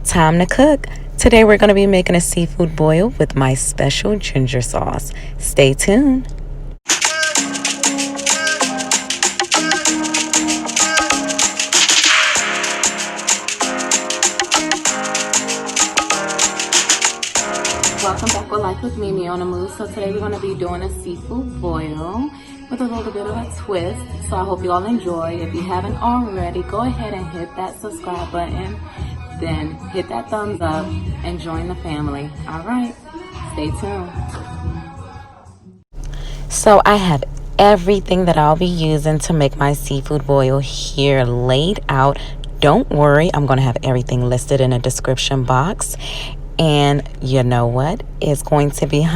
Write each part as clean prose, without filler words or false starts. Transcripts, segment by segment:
Time to cook. Today we're going to be making a seafood boil with my special ginger sauce. Stay tuned. Welcome back with Life with Mimi on the Move. So today we're going to be doing a seafood boil with a little bit of a twist. So I hope you all enjoy. If you haven't already, go ahead and hit that subscribe button. Then hit that thumbs up and join the family. All right, stay tuned. So I have everything that I'll be using to make my seafood boil here laid out. Don't worry, I'm going to have everything listed in the description box. And you know what? It's going to be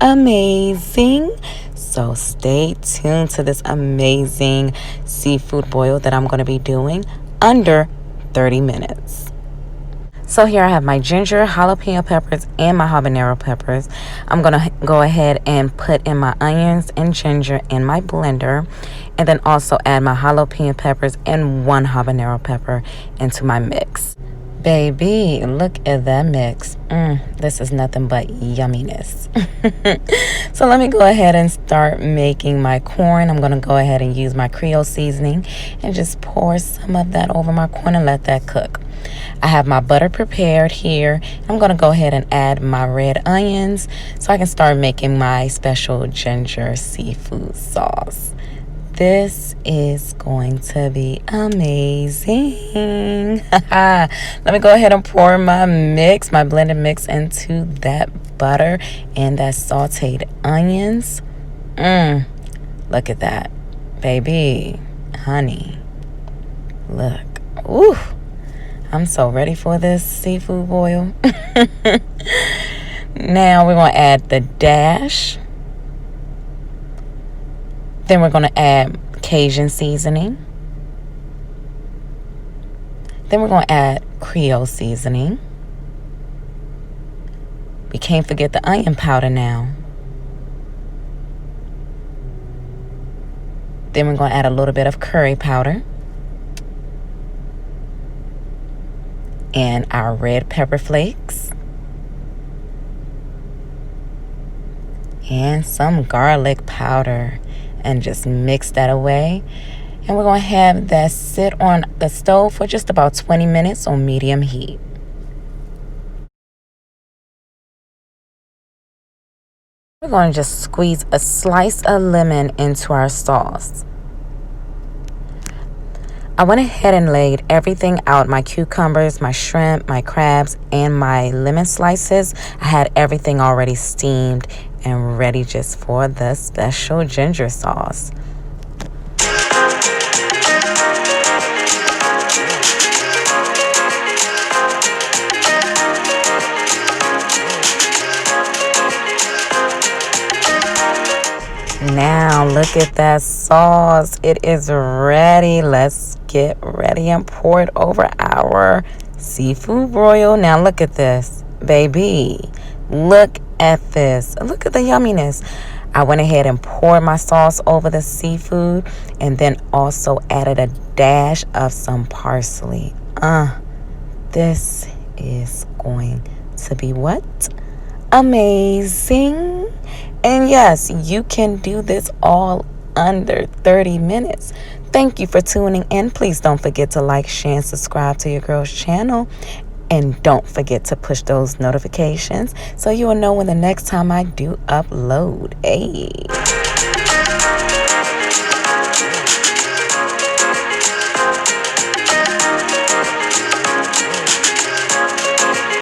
amazing. So stay tuned to this amazing seafood boil that I'm going to be doing under 30 minutes. So here I have my ginger, jalapeno peppers, and my habanero peppers. I'm going to go ahead and put in my onions and ginger in my blender. And then also add my jalapeno peppers and one habanero pepper into my mix. Baby, look at that mix. This is nothing but yumminess. So let me go ahead and start making my corn. I'm going to go ahead and use my Creole seasoning and just pour some of that over my corn and let that cook. I have my butter prepared here. I'm going to go ahead and add my red onions so I can start making my special ginger seafood sauce. This is going to be amazing. Let me go ahead and pour my mix, my blended mix, into that butter and that sauteed onions. Look at that, baby, honey. Look, ooh, I'm so ready for this seafood boil. Now we're going to add the dash. Then we're going to add Cajun seasoning. Then we're going to add Creole seasoning. We can't forget the onion powder now. Then we're going to add a little bit of curry powder. And our red pepper flakes. And some garlic powder. And just mix that away. And we're going to have that sit on the stove for just about 20 minutes on medium heat. We're going to just squeeze a slice of lemon into our sauce. I went ahead and laid everything out, my cucumbers, my shrimp, my crabs, and my lemon slices. I had everything already steamed and ready just for the special ginger sauce. Now look at that sauce. It is ready. Let's get ready and pour it over our seafood broil. Now look at this, baby. Look at this. Look at the yumminess. I went ahead and poured my sauce over the seafood and then also added a dash of some parsley. This is going to be what? Amazing. And yes, you can do this all under 30 minutes. Thank you for tuning in. Please don't forget to like, share, and subscribe to your girl's channel. And don't forget to push those notifications so you will know when the next time I do upload. Hey.